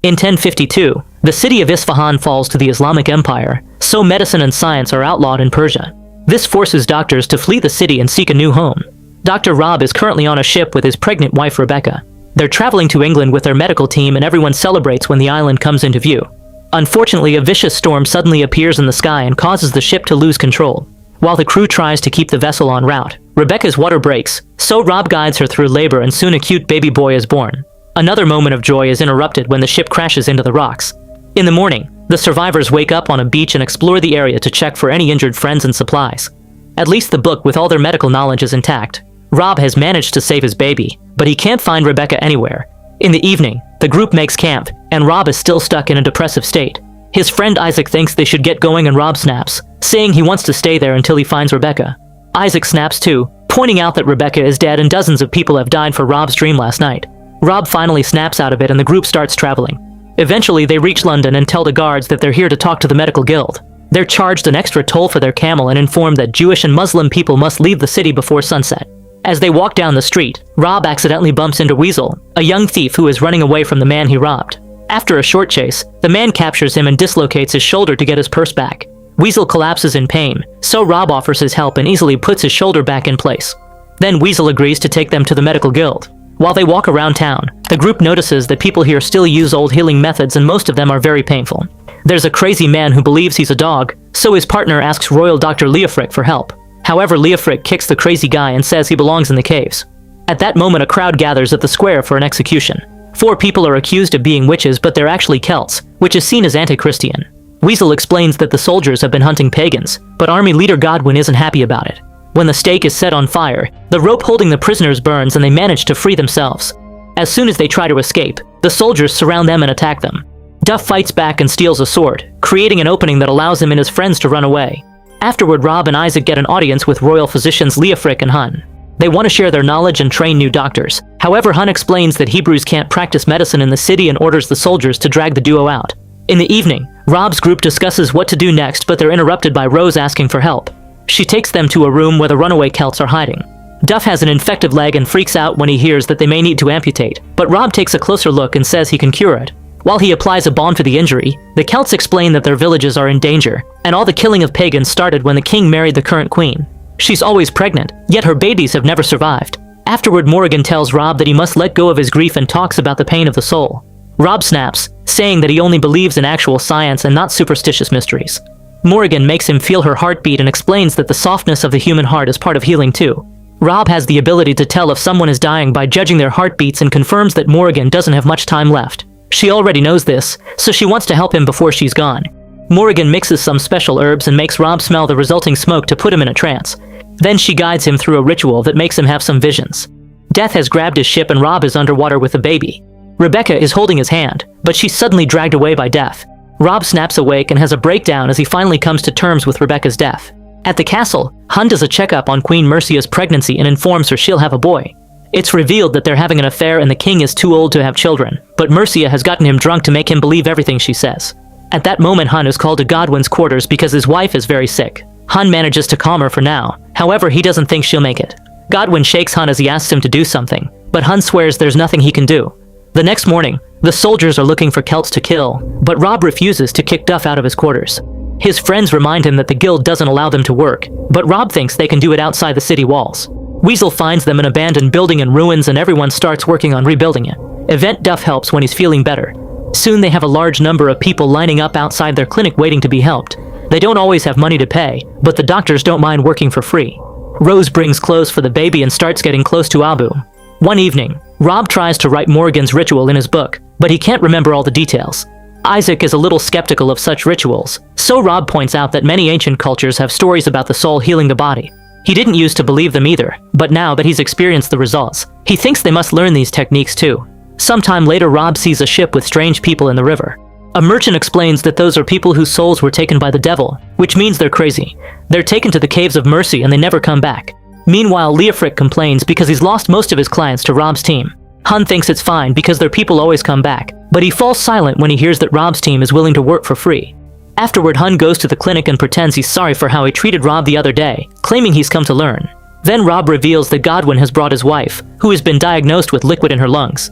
In 1052, the city of Isfahan falls to the Islamic Empire, so medicine and science are outlawed in Persia. This forces doctors to flee the city and seek a new home. Dr. Rob is currently on a ship with his pregnant wife Rebecca. They're traveling to England with their medical team and everyone celebrates when the island comes into view. Unfortunately, a vicious storm suddenly appears in the sky and causes the ship to lose control. While the crew tries to keep the vessel en route, Rebecca's water breaks, so Rob guides her through labor and soon a cute baby boy is born. Another moment of joy is interrupted when the ship crashes into the rocks. In the morning, the survivors wake up on a beach and explore the area to check for any injured friends and supplies. At least the book with all their medical knowledge is intact. Rob has managed to save his baby, but he can't find Rebecca anywhere. In the evening, the group makes camp, and Rob is still stuck in a depressive state. His friend Isaac thinks they should get going and Rob snaps, saying he wants to stay there until he finds Rebecca. Isaac snaps too, pointing out that Rebecca is dead and dozens of people have died for Rob's dream last night. Rob finally snaps out of it and the group starts traveling. Eventually, they reach London and tell the guards that they're here to talk to the medical guild. They're charged an extra toll for their camel and informed that Jewish and Muslim people must leave the city before sunset. As they walk down the street, Rob accidentally bumps into Weasel, a young thief who is running away from the man he robbed. After a short chase, the man captures him and dislocates his shoulder to get his purse back. Weasel collapses in pain, so Rob offers his help and easily puts his shoulder back in place. Then Weasel agrees to take them to the medical guild. While they walk around town, the group notices that people here still use old healing methods and most of them are very painful. There's a crazy man who believes he's a dog, so his partner asks Royal Dr. Leofric for help. However, Leofric kicks the crazy guy and says he belongs in the caves. At that moment, a crowd gathers at the square for an execution. 4 people are accused of being witches, but they're actually Celts, which is seen as anti-Christian. Weasel explains that the soldiers have been hunting pagans, but army leader Godwin isn't happy about it. When the stake is set on fire, the rope holding the prisoners burns and they manage to free themselves. As soon as they try to escape, the soldiers surround them and attack them. Duff fights back and steals a sword, creating an opening that allows him and his friends to run away. Afterward, Rob and Isaac get an audience with royal physicians Leofric and Hun. They want to share their knowledge and train new doctors. However, Hun explains that Hebrews can't practice medicine in the city and orders the soldiers to drag the duo out. In the evening, Rob's group discusses what to do next, but they're interrupted by Rose asking for help. She takes them to a room where the runaway Celts are hiding. Duff has an infected leg and freaks out when he hears that they may need to amputate, but Rob takes a closer look and says he can cure it. While he applies a balm to the injury, the Celts explain that their villages are in danger, and all the killing of pagans started when the king married the current queen. She's always pregnant, yet her babies have never survived. Afterward, Morrigan tells Rob that he must let go of his grief and talks about the pain of the soul. Rob snaps, saying that he only believes in actual science and not superstitious mysteries. Morrigan makes him feel her heartbeat and explains that the softness of the human heart is part of healing too. Rob has the ability to tell if someone is dying by judging their heartbeats and confirms that Morrigan doesn't have much time left. She already knows this, so she wants to help him before she's gone. Morrigan mixes some special herbs and makes Rob smell the resulting smoke to put him in a trance. Then she guides him through a ritual that makes him have some visions. Death has grabbed his ship and Rob is underwater with a baby. Rebecca is holding his hand, but she's suddenly dragged away by Death. Rob snaps awake and has a breakdown as he finally comes to terms with Rebecca's death. At the castle, Hun does a checkup on Queen Mercia's pregnancy and informs her she'll have a boy. It's revealed that they're having an affair and the king is too old to have children, but Mercia has gotten him drunk to make him believe everything she says. At that moment, Hun is called to Godwin's quarters because his wife is very sick. Hun manages to calm her for now, however he doesn't think she'll make it. Godwin shakes Hun as he asks him to do something, but Hun swears there's nothing he can do. The next morning, the soldiers are looking for Celts to kill, but Rob refuses to kick Duff out of his quarters. His friends remind him that the guild doesn't allow them to work, but Rob thinks they can do it outside the city walls. Weasel finds them an abandoned building in ruins and everyone starts working on rebuilding it. Event Duff helps when he's feeling better. Soon they have a large number of people lining up outside their clinic waiting to be helped. They don't always have money to pay, but the doctors don't mind working for free. Rose brings clothes for the baby and starts getting close to Abu. One evening, Rob tries to write Morrigan's ritual in his book, but he can't remember all the details. Isaac is a little skeptical of such rituals, so Rob points out that many ancient cultures have stories about the soul healing the body. He didn't used to believe them either, but now that he's experienced the results, he thinks they must learn these techniques too. Sometime later, Rob sees a ship with strange people in the river. A merchant explains that those are people whose souls were taken by the devil, which means they're crazy. They're taken to the Caves of Mercy and they never come back. Meanwhile, Leofric complains because he's lost most of his clients to Rob's team. Hun thinks it's fine because their people always come back, but he falls silent when he hears that Rob's team is willing to work for free. Afterward, Hun goes to the clinic and pretends he's sorry for how he treated Rob the other day, claiming he's come to learn. Then Rob reveals that Godwin has brought his wife, who has been diagnosed with liquid in her lungs.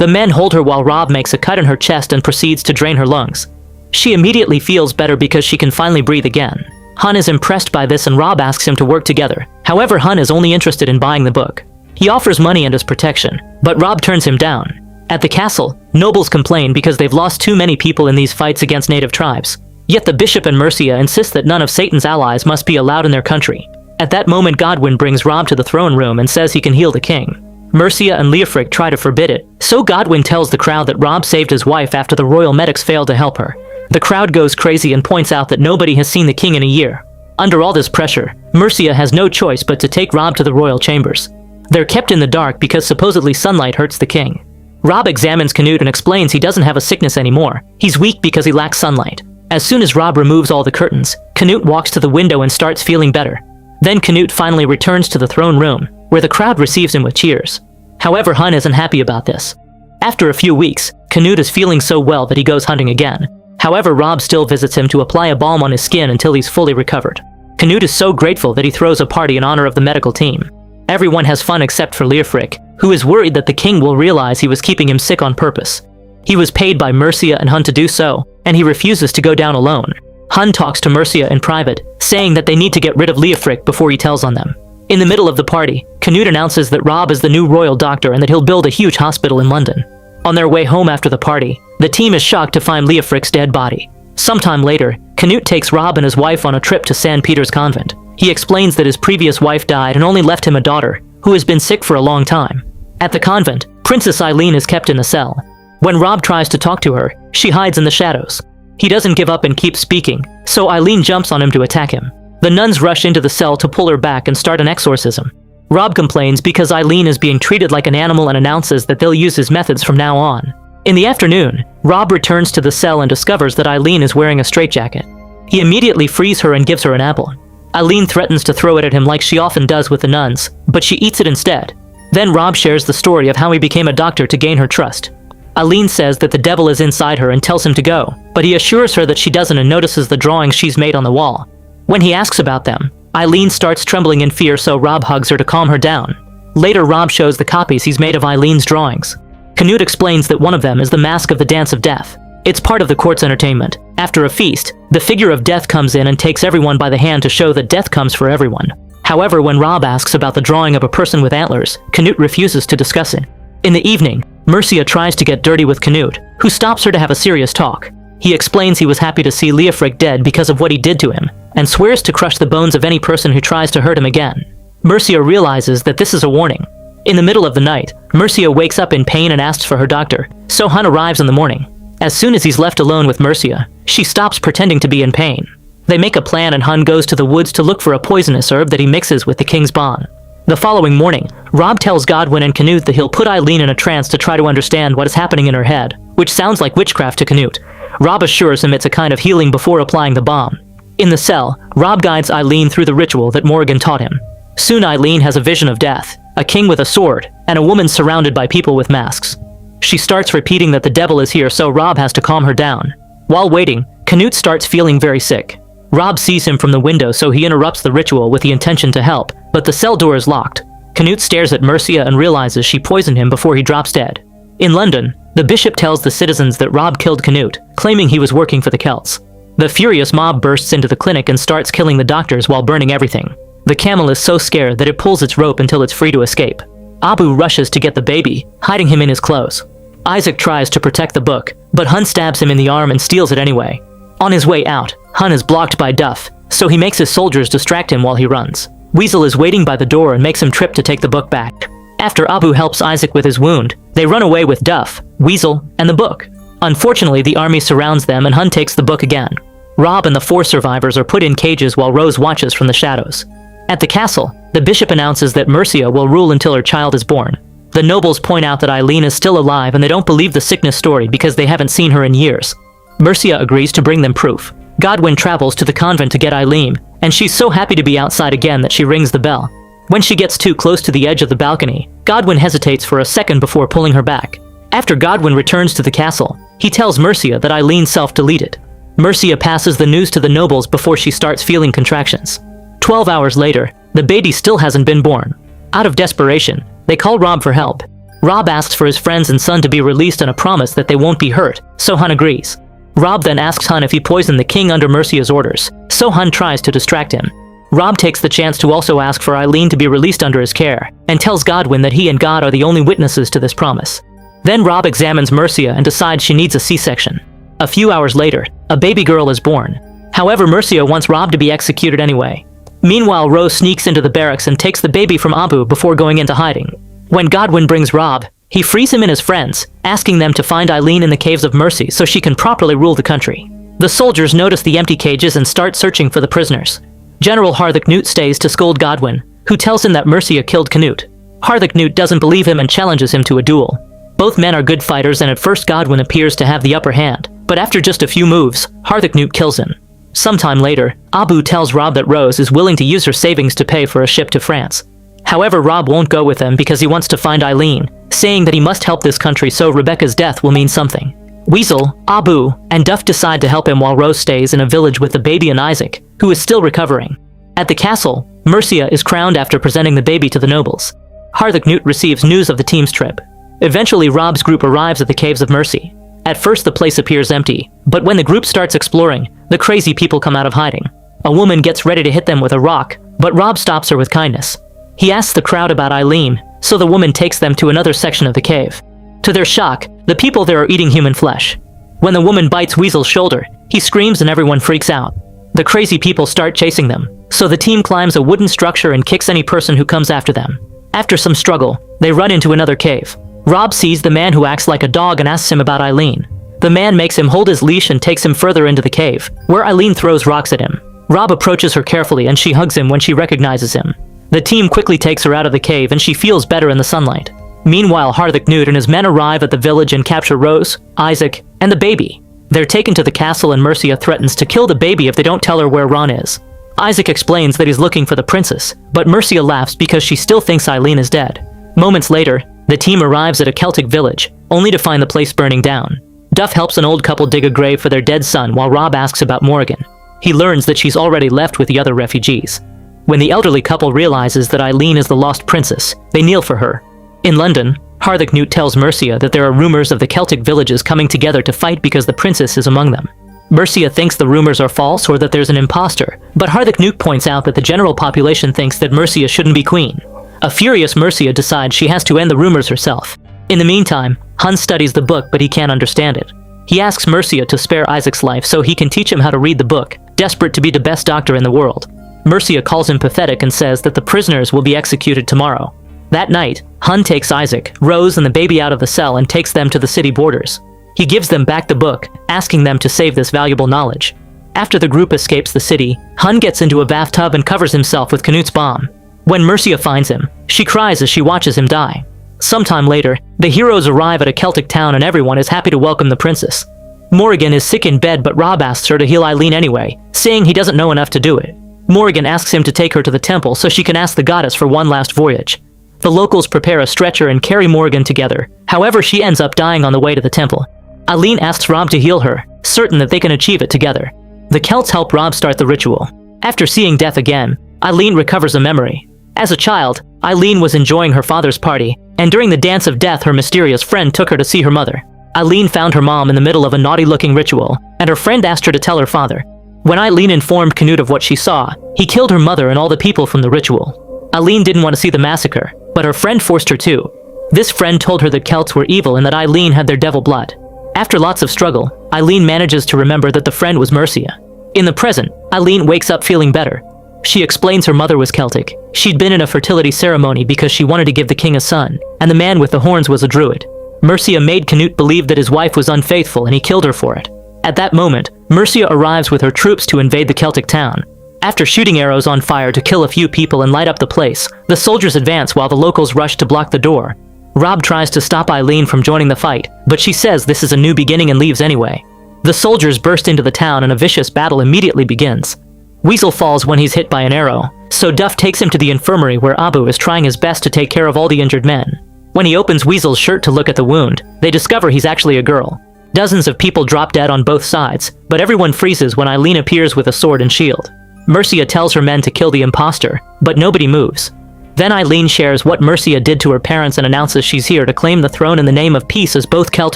The men hold her while Rob makes a cut in her chest and proceeds to drain her lungs. She immediately feels better because she can finally breathe again. Hun is impressed by this and Rob asks him to work together. However, Hun is only interested in buying the book. He offers money and his protection, but Rob turns him down. At the castle, nobles complain because they've lost too many people in these fights against native tribes. Yet the bishop and Mercia insist that none of Satan's allies must be allowed in their country. At that moment, Godwyn brings Rob to the throne room and says he can heal the king. Mercia and Leofric try to forbid it, so Godwyn tells the crowd that Rob saved his wife after the royal medics failed to help her. The crowd goes crazy and points out that nobody has seen the king in a year. Under all this pressure, Mercia has no choice but to take Rob to the royal chambers. They're kept in the dark because supposedly sunlight hurts the king. Rob examines Canute and explains he doesn't have a sickness anymore. He's weak because he lacks sunlight. As soon as Rob removes all the curtains, Canute walks to the window and starts feeling better. Then Canute finally returns to the throne room, where the crowd receives him with cheers. However, Hun isn't happy about this. After a few weeks, Canute is feeling so well that he goes hunting again. However, Rob still visits him to apply a balm on his skin until he's fully recovered. Canute is so grateful that he throws a party in honor of the medical team. Everyone has fun except for Leofric, who is worried that the king will realize he was keeping him sick on purpose. He was paid by Mercia and Hun to do so, and he refuses to go down alone. Hun talks to Mercia in private, saying that they need to get rid of Leofric before he tells on them. In the middle of the party, Canute announces that Rob is the new royal doctor and that he'll build a huge hospital in London. On their way home after the party, the team is shocked to find Leofric's dead body. Sometime later, Canute takes Rob and his wife on a trip to St. Peter's Convent. He explains that his previous wife died and only left him a daughter, who has been sick for a long time. At the convent, Princess Eileen is kept in a cell. When Rob tries to talk to her, she hides in the shadows. He doesn't give up and keeps speaking, so Eileen jumps on him to attack him. The nuns rush into the cell to pull her back and start an exorcism. Rob complains because Eileen is being treated like an animal and announces that they'll use his methods from now on. In the afternoon, Rob returns to the cell and discovers that Eileen is wearing a straitjacket. He immediately frees her and gives her an apple. Eileen threatens to throw it at him like she often does with the nuns, but she eats it instead. Then Rob shares the story of how he became a doctor to gain her trust. Eileen says that the devil is inside her and tells him to go, but he assures her that she doesn't and notices the drawings she's made on the wall. When he asks about them, Eileen starts trembling in fear, so Rob hugs her to calm her down. Later, Rob shows the copies he's made of Eileen's drawings. Canute explains that one of them is the mask of the Dance of Death. It's part of the court's entertainment. After a feast, the figure of death comes in and takes everyone by the hand to show that death comes for everyone. However, when Rob asks about the drawing of a person with antlers, Canute refuses to discuss it. In the evening, Mercia tries to get dirty with Canute, who stops her to have a serious talk. He explains he was happy to see Leofric dead because of what he did to him, and swears to crush the bones of any person who tries to hurt him again. Mercia realizes that this is a warning. In the middle of the night, Mercia wakes up in pain and asks for her doctor, so Hun arrives in the morning. As soon as he's left alone with Mercia, she stops pretending to be in pain. They make a plan and Hun goes to the woods to look for a poisonous herb that he mixes with the king's balm. The following morning, Rob tells Godwyn and Canute that he'll put Eileen in a trance to try to understand what is happening in her head, which sounds like witchcraft to Canute. Rob assures him it's a kind of healing before applying the balm. In the cell, Rob guides Eileen through the ritual that Morrigan taught him. Soon Eileen has a vision of death, a king with a sword, and a woman surrounded by people with masks. She starts repeating that the devil is here, so Rob has to calm her down. While waiting, Canute starts feeling very sick. Rob sees him from the window, so he interrupts the ritual with the intention to help, but the cell door is locked. Canute stares at Mercia and realizes she poisoned him before he drops dead. In London, the bishop tells the citizens that Rob killed Canute, claiming he was working for the Celts. The furious mob bursts into the clinic and starts killing the doctors while burning everything. The camel is so scared that it pulls its rope until it's free to escape. Abu rushes to get the baby, hiding him in his clothes. Isaac tries to protect the book, but Hun stabs him in the arm and steals it anyway. On his way out, Hun is blocked by Duff, so he makes his soldiers distract him while he runs. Weasel is waiting by the door and makes him trip to take the book back. After Abu helps Isaac with his wound, they run away with Duff, Weasel, and the book. Unfortunately, the army surrounds them and Hun takes the book again. Rob and the 4 survivors are put in cages while Rose watches from the shadows. At the castle, the bishop announces that Mercia will rule until her child is born. The nobles point out that Eileen is still alive and they don't believe the sickness story because they haven't seen her in years. Mercia agrees to bring them proof. Godwyn travels to the convent to get Eileen, and she's so happy to be outside again that she rings the bell. When she gets too close to the edge of the balcony, Godwyn hesitates for a second before pulling her back. After Godwyn returns to the castle, he tells Mercia that Eileen self-deleted. Mercia passes the news to the nobles before she starts feeling contractions. 12 hours later, the baby still hasn't been born. Out of desperation, they call Rob for help. Rob asks for his friends and son to be released on a promise that they won't be hurt, so Hun agrees. Rob then asks Hun if he poisoned the king under Mercia's orders, so Hun tries to distract him. Rob takes the chance to also ask for Eileen to be released under his care, and tells Godwin that he and God are the only witnesses to this promise. Then Rob examines Mercia and decides she needs a C-section. A few hours later, a baby girl is born. However, Mercia wants Rob to be executed anyway. Meanwhile, Rose sneaks into the barracks and takes the baby from Abu before going into hiding. When Godwin brings Rob, he frees him and his friends, asking them to find Eileen in the Caves of Mercy so she can properly rule the country. The soldiers notice the empty cages and start searching for the prisoners. General Harthacnut stays to scold Godwin, who tells him that Mercia killed Canute. Harthacnut doesn't believe him and challenges him to a duel. Both men are good fighters, and at first Godwin appears to have the upper hand, but after just a few moves, Harthacnut kills him. Sometime later, Abu tells Rob that Rose is willing to use her savings to pay for a ship to France. However, Rob won't go with them because he wants to find Eileen, saying that he must help this country so Rebecca's death will mean something. Weasel, Abu, and Duff decide to help him while Rose stays in a village with the baby and Isaac, who is still recovering. At the castle, Mercia is crowned after presenting the baby to the nobles. Harthacnut receives news of the team's trip. Eventually, Rob's group arrives at the Caves of Mercy. At first, the place appears empty, but when the group starts exploring, the crazy people come out of hiding. A woman gets ready to hit them with a rock, but Rob stops her with kindness. He asks the crowd about Eileen, so the woman takes them to another section of the cave. To their shock, the people there are eating human flesh. When the woman bites Weasel's shoulder, he screams and everyone freaks out. The crazy people start chasing them, so the team climbs a wooden structure and kicks any person who comes after them. After some struggle, they run into another cave. Rob sees the man who acts like a dog and asks him about Eileen. The man makes him hold his leash and takes him further into the cave, where Eileen throws rocks at him. Rob approaches her carefully and she hugs him when she recognizes him. The team quickly takes her out of the cave and she feels better in the sunlight. Meanwhile, Harthacnut and his men arrive at the village and capture Rose, Isaac, and the baby. They're taken to the castle and Mercia threatens to kill the baby if they don't tell her where Ron is. Isaac explains that he's looking for the princess, but Mercia laughs because she still thinks Eileen is dead. Moments later, the team arrives at a Celtic village, only to find the place burning down. Duff helps an old couple dig a grave for their dead son while Rob asks about Morrigan. He learns that she's already left with the other refugees. When the elderly couple realizes that Eileen is the lost princess, they kneel for her. In London, Harthacnut tells Mercia that there are rumors of the Celtic villages coming together to fight because the princess is among them. Mercia thinks the rumors are false or that there's an imposter, but Harthacnut points out that the general population thinks that Mercia shouldn't be queen. A furious Mercia decides she has to end the rumors herself. In the meantime, Hun studies the book, but he can't understand it. He asks Mercia to spare Isaac's life so he can teach him how to read the book, desperate to be the best doctor in the world. Mercia calls him pathetic and says that the prisoners will be executed tomorrow. That night, Hun takes Isaac, Rose, and the baby out of the cell and takes them to the city borders. He gives them back the book, asking them to save this valuable knowledge. After the group escapes the city, Hun gets into a bathtub and covers himself with Canute's bomb. When Mercia finds him, she cries as she watches him die. Sometime later, the heroes arrive at a Celtic town and everyone is happy to welcome the princess. Morrigan is sick in bed, but Rob asks her to heal Eileen anyway, saying he doesn't know enough to do it. Morrigan asks him to take her to the temple so she can ask the goddess for one last voyage. The locals prepare a stretcher and carry Morrigan together. However, she ends up dying on the way to the temple. Eileen asks Rob to heal her, certain that they can achieve it together. The Celts help Rob start the ritual. After seeing death again, Eileen recovers a memory. As a child, Eileen was enjoying her father's party, and during the dance of death her mysterious friend took her to see her mother. Eileen found her mom in the middle of a naughty-looking ritual, and her friend asked her to tell her father. When Eileen informed Canute of what she saw, he killed her mother and all the people from the ritual. Eileen didn't want to see the massacre, but her friend forced her to. This friend told her that Celts were evil and that Eileen had their devil blood. After lots of struggle, Eileen manages to remember that the friend was Mercia. In the present, Eileen wakes up feeling better. She explains her mother was Celtic. She'd been in a fertility ceremony because she wanted to give the king a son, and the man with the horns was a druid. Mercia made Canute believe that his wife was unfaithful and he killed her for it. At that moment, Mercia arrives with her troops to invade the Celtic town. After shooting arrows on fire to kill a few people and light up the place, the soldiers advance while the locals rush to block the door. Rob tries to stop Eileen from joining the fight, but she says this is a new beginning and leaves anyway. The soldiers burst into the town and a vicious battle immediately begins. Weasel falls when he's hit by an arrow, so Duff takes him to the infirmary where Abu is trying his best to take care of all the injured men. When he opens Weasel's shirt to look at the wound, they discover he's actually a girl. Dozens of people drop dead on both sides, but everyone freezes when Eileen appears with a sword and shield. Mercia tells her men to kill the imposter, but nobody moves. Then Eileen shares what Mercia did to her parents and announces she's here to claim the throne in the name of peace as both Celt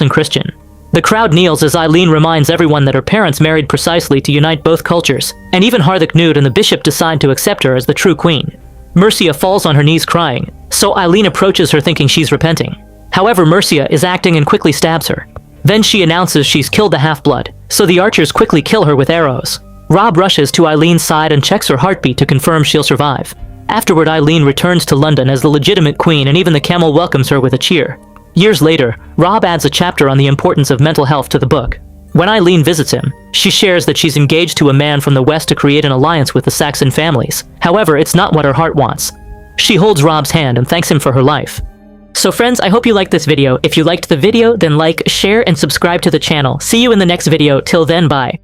and Christian. The crowd kneels as Eileen reminds everyone that her parents married precisely to unite both cultures, and even Harthacnut and the bishop decide to accept her as the true queen. Mercia falls on her knees crying, so Eileen approaches her thinking she's repenting. However, Mercia is acting and quickly stabs her. Then she announces she's killed the half-blood, so the archers quickly kill her with arrows. Rob rushes to Eileen's side and checks her heartbeat to confirm she'll survive. Afterward, Eileen returns to London as the legitimate queen, and even the camel welcomes her with a cheer. Years later, Rob adds a chapter on the importance of mental health to the book. When Eileen visits him, she shares that she's engaged to a man from the West to create an alliance with the Saxon families. However, it's not what her heart wants. She holds Rob's hand and thanks him for her life. So friends, I hope you liked this video. If you liked the video, then like, share, and subscribe to the channel. See you in the next video. Till then, bye.